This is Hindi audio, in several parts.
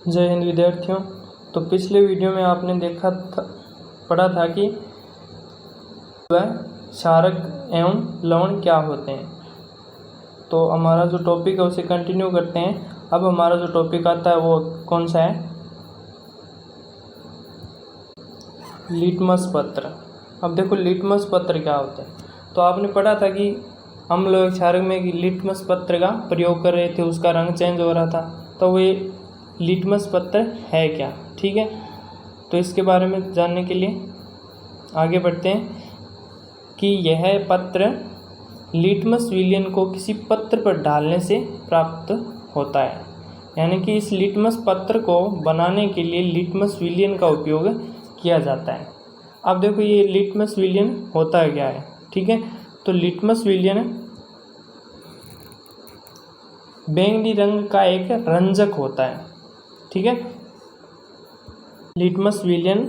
जय हिंद विद्यार्थियों। तो पिछले वीडियो में आपने पढ़ा था कि वह क्षारक एवं लवण क्या होते हैं। तो हमारा जो टॉपिक है उसे कंटिन्यू करते हैं। अब हमारा जो टॉपिक आता है वो कौन सा है? लिटमस पत्र। अब देखो लिटमस पत्र क्या होते हैं। तो आपने पढ़ा था कि हम लोग क्षारक में लिटमस पत्र का प्रयोग कर रहे थे, उसका रंग चेंज हो रहा था। तो वो लिटमस पत्र है क्या? ठीक है, तो इसके बारे में जानने के लिए आगे बढ़ते हैं कि यह पत्र लिटमस विलयन को किसी पत्र पर डालने से प्राप्त होता है। यानी कि इस लिटमस पत्र को बनाने के लिए लिटमस विलयन का उपयोग किया जाता है। अब देखो ये लिटमस विलयन होता है क्या है? ठीक है, तो लिटमस विलयन बैंगनी रंग का एक रंजक होता है। ठीक है, लिटमस विलयन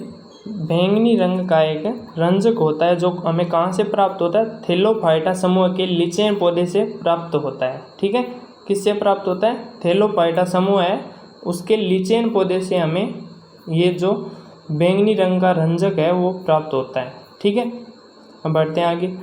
बैंगनी रंग का एक रंजक होता है जो हमें कहाँ से प्राप्त होता है? थैलोफाइटा समूह के लीचेन पौधे से प्राप्त होता है। ठीक है, किससे प्राप्त होता है? थैलोफाइटा समूह है, उसके लीचेन पौधे से हमें ये जो बैंगनी रंग का रंजक है वो प्राप्त होता है। ठीक है, अब बढ़ते हैं आगे।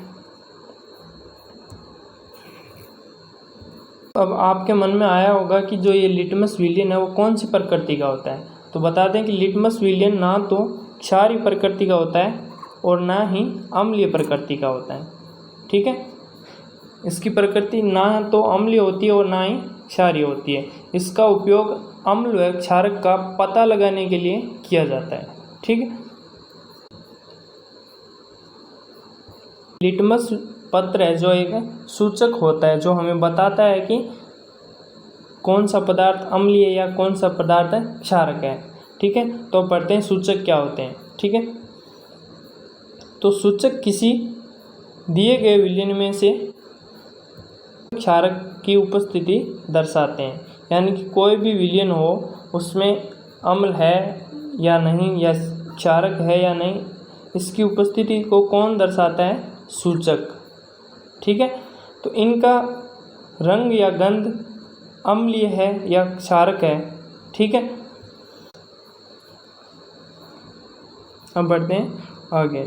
अब आपके मन में आया होगा कि जो ये लिटमस विलयन है वो कौन सी प्रकृति का होता है। तो बता दें कि लिटमस विलयन ना तो क्षारीय प्रकृति का होता है और ना ही अम्लीय प्रकृति का होता है। ठीक है, इसकी प्रकृति ना तो अम्लीय होती है और ना ही क्षारीय होती है। इसका उपयोग अम्ल व क्षारक का पता लगाने के लिए किया जाता है। ठीक है, लिटमस पत्र है जो एक सूचक होता है जो हमें बताता है कि कौन सा पदार्थ अम्लीय है या कौन सा पदार्थ क्षारक है। ठीक है, तो पढ़ते हैं सूचक क्या होते हैं। ठीक है, तो सूचक किसी दिए गए विलयन में से क्षारक की उपस्थिति दर्शाते हैं। यानी कि कोई भी विलयन हो उसमें अम्ल है या नहीं या क्षारक है या नहीं, इसकी उपस्थिति को कौन दर्शाता है? सूचक। ठीक है, तो इनका रंग या गंध अम्लीय है या क्षारक है। ठीक है, अब बढ़ते हैं आगे।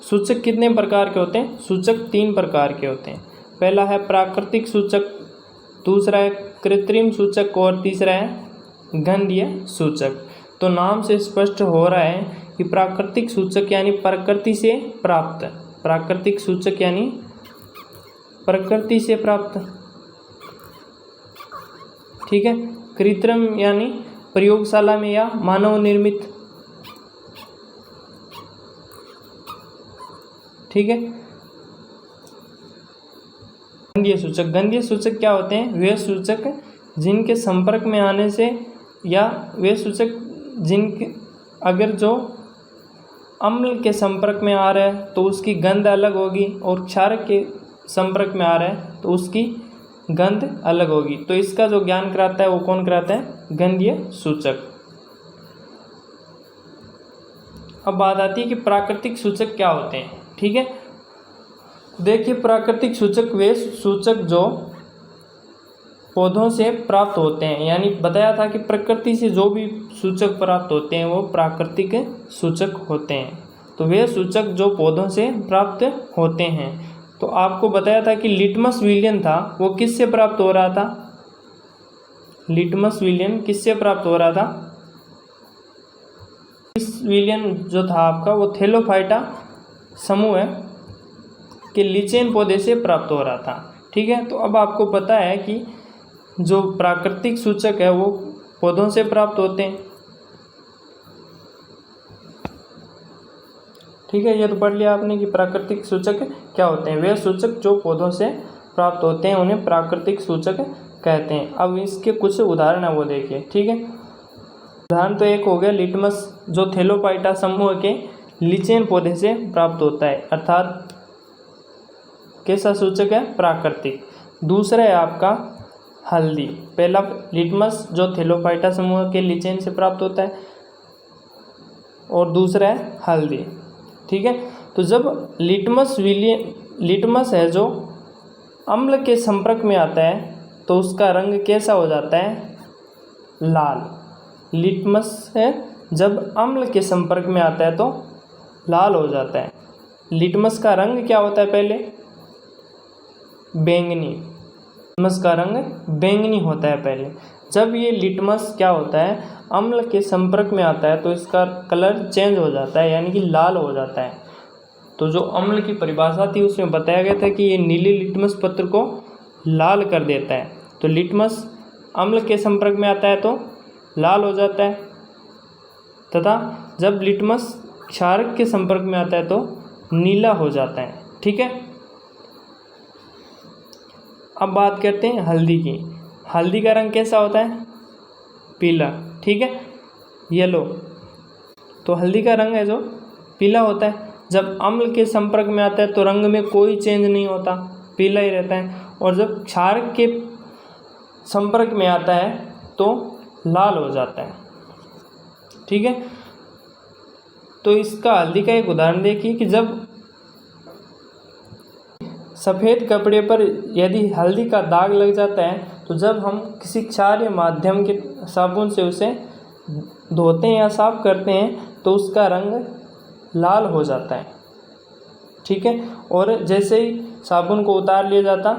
सूचक कितने प्रकार के होते हैं? सूचक 3 प्रकार के होते हैं। पहला है प्राकृतिक सूचक, दूसरा है कृत्रिम सूचक और तीसरा है गंधीय सूचक। तो नाम से स्पष्ट हो रहा है कि प्राकृतिक सूचक यानी प्रकृति से प्राप्त, प्राकृतिक सूचक यानी प्रकृति से प्राप्त। ठीक है, कृत्रिम यानी प्रयोगशाला में या मानव निर्मित। ठीक है, गंधीय सूचक। गंधीय सूचक क्या होते हैं? वे सूचक जिनके संपर्क में आने से या वे सूचक जिनके अगर जो अम्ल के संपर्क में आ रहा है तो उसकी गंध अलग होगी और क्षारक के संपर्क में आ रहा है तो उसकी गंध अलग होगी। तो इसका जो ज्ञान कराता है वो कौन कराता है? गंधीय सूचक। अब बात आती है कि प्राकृतिक सूचक क्या होते हैं। ठीक है, देखिए प्राकृतिक सूचक वे सूचक जो पौधों से प्राप्त होते हैं। यानी बताया था कि प्रकृति से जो भी सूचक प्राप्त होते हैं वो प्राकृतिक सूचक होते हैं। तो वे सूचक जो पौधों से प्राप्त होते हैं। तो आपको बताया था कि लिटमस विलयन था वो किससे प्राप्त हो रहा था? लिटमस विलयन किससे प्राप्त हो रहा था? इस विलयन जो था आपका वो थैलोफाइटा समूह के लीचेन पौधे से प्राप्त हो रहा था। ठीक है, तो अब आपको पता है कि जो प्राकृतिक सूचक है वो पौधों से प्राप्त होते हैं। ठीक है, ये तो पढ़ लिया आपने कि प्राकृतिक सूचक क्या होते हैं। वे सूचक जो पौधों से प्राप्त होते हैं उन्हें प्राकृतिक सूचक कहते हैं। अब इसके कुछ उदाहरण है वो देखिए। ठीक है, उदाहरण तो एक हो गया लिटमस जो थैलोफाइटा समूह के लीचेन पौधे से प्राप्त होता है, अर्थात कैसा सूचक है? प्राकृतिक। दूसरा है आपका हल्दी। पहला लिटमस जो थैलोफाइटा समूह के लीचेन से प्राप्त होता है और दूसरा है हल्दी। ठीक है, तो जब लिटमस है जो अम्ल के संपर्क में आता है तो उसका रंग कैसा हो जाता है, लाल। लिटमस है जब अम्ल के संपर्क में आता है तो लाल हो जाता है। लिटमस का रंग क्या होता है, पहले बैंगनी। लिटमस का रंग बैंगनी होता है पहले। जब ये लिटमस क्या होता है, अम्ल के संपर्क में आता है तो इसका कलर चेंज हो जाता है, यानी कि लाल हो जाता है। तो जो अम्ल की परिभाषा थी उसमें बताया गया था कि ये नीले लिटमस पत्र को लाल कर देता है। तो लिटमस अम्ल के संपर्क में आता है तो लाल हो जाता है, तथा जब लिटमस क्षारक के संपर्क में आता है तो नीला हो जाता है। ठीक है, अब बात करते हैं हल्दी की। हल्दी का रंग कैसा होता है, पीला। ठीक है, येलो। तो हल्दी का रंग है जो पीला होता है। जब अम्ल के संपर्क में आता है तो रंग में कोई चेंज नहीं होता, पीला ही रहता है। और जब क्षारक के संपर्क में आता है तो लाल हो जाता है। ठीक है, तो इसका हल्दी का एक उदाहरण देखिए कि जब सफ़ेद कपड़े पर यदि हल्दी का दाग लग जाता है तो जब हम किसी क्षारीय माध्यम के साबुन से उसे धोते हैं या साफ करते हैं तो उसका रंग लाल हो जाता है। ठीक है, और जैसे ही साबुन को उतार लिया जाता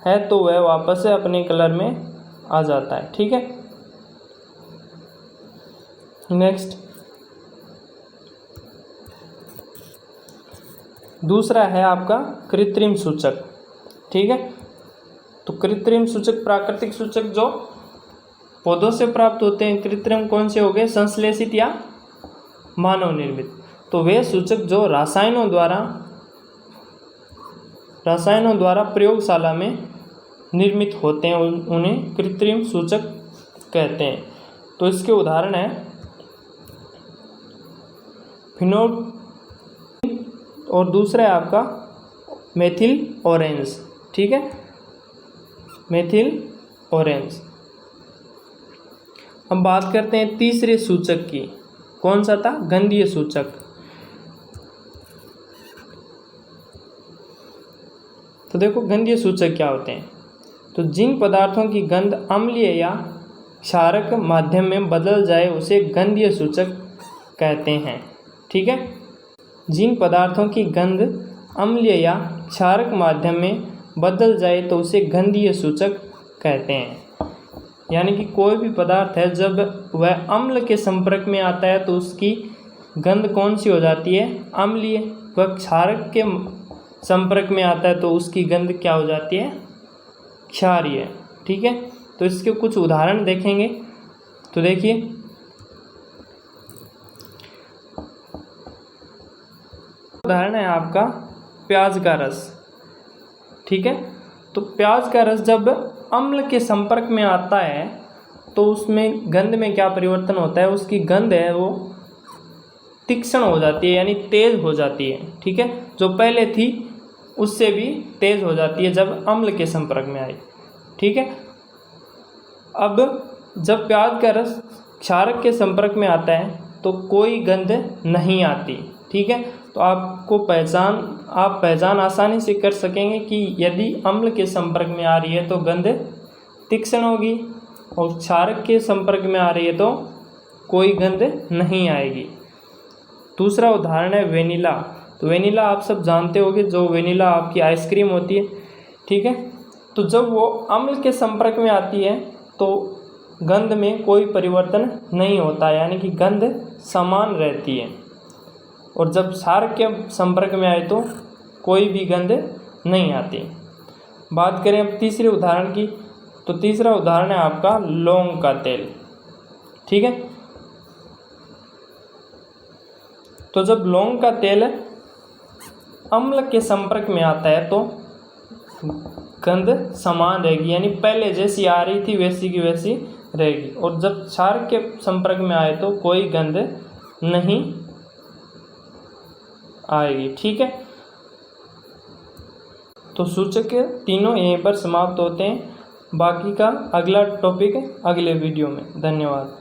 है तो वह वापस से अपने कलर में आ जाता है। ठीक है, नेक्स्ट दूसरा है आपका कृत्रिम सूचक। ठीक है, तो कृत्रिम सूचक प्राकृतिक सूचक जो पौधों से प्राप्त होते हैं, कृत्रिम कौन से हो गए, संश्लेषित या मानव निर्मित। तो वे सूचक जो रसायनों द्वारा प्रयोगशाला में निर्मित होते हैं उन्हें कृत्रिम सूचक कहते हैं। तो इसके उदाहरण है फिनोल और दूसरा है आपका मेथिल ऑरेंज। ठीक है, मेथिल ऑरेंज। अब बात करते हैं तीसरे सूचक की। कौन सा था, गंधीय सूचक। तो देखो गंधीय सूचक क्या होते हैं। तो जिन पदार्थों की गंध अम्लीय या क्षारक माध्यम में बदल जाए उसे गंधीय सूचक कहते हैं। ठीक है, जिन पदार्थों की गंध अम्लीय या क्षारक माध्यम में बदल जाए तो उसे गंधीय सूचक कहते हैं। यानी कि कोई भी पदार्थ है जब वह अम्ल के संपर्क में आता है तो उसकी गंध कौन सी हो जाती है, अम्लीय। वह क्षारक के संपर्क में आता है तो उसकी गंध क्या हो जाती है, क्षारीय। ठीक है, तो इसके कुछ उदाहरण देखेंगे। तो देखिए उदाहरण है आपका प्याज का रस। ठीक है, तो प्याज का रस जब अम्ल के संपर्क में आता है तो उसमें गंध में क्या परिवर्तन होता है, उसकी गंध है वो तीक्ष्ण हो जाती है, यानी तेज हो जाती है। ठीक है, जो पहले थी उससे भी तेज हो जाती है जब अम्ल के संपर्क में आई। ठीक है, अब जब प्याज का रस क्षारक के संपर्क में आता है तो कोई गंध नहीं आती। ठीक है, तो आप पहचान आसानी से कर सकेंगे कि यदि अम्ल के संपर्क में आ रही है तो गंध तीक्ष्ण होगी और क्षारक के संपर्क में आ रही है तो कोई गंध नहीं आएगी। दूसरा उदाहरण है वेनिला। तो वेनिला आप सब जानते होंगे, जो वेनिला आपकी आइसक्रीम होती है। ठीक है, तो जब वो अम्ल के संपर्क में आती है तो गंध में कोई परिवर्तन नहीं होता, यानी कि गंध समान रहती है। और जब क्षारक के संपर्क में आए तो कोई भी गंध नहीं आती। बात करें अब तीसरे उदाहरण की, तो तीसरा उदाहरण है आपका लौंग का तेल। ठीक है, तो जब लौंग का तेल अम्ल के संपर्क में आता है तो गंध समान रहेगी, यानी पहले जैसी आ रही थी वैसी की वैसी रहेगी। और जब क्षारक के संपर्क में आए तो कोई गंध नहीं आएगी। ठीक है, तो सूचक तीनों यहीं पर समाप्त होते हैं। बाकी का अगला टॉपिक अगले वीडियो में। धन्यवाद।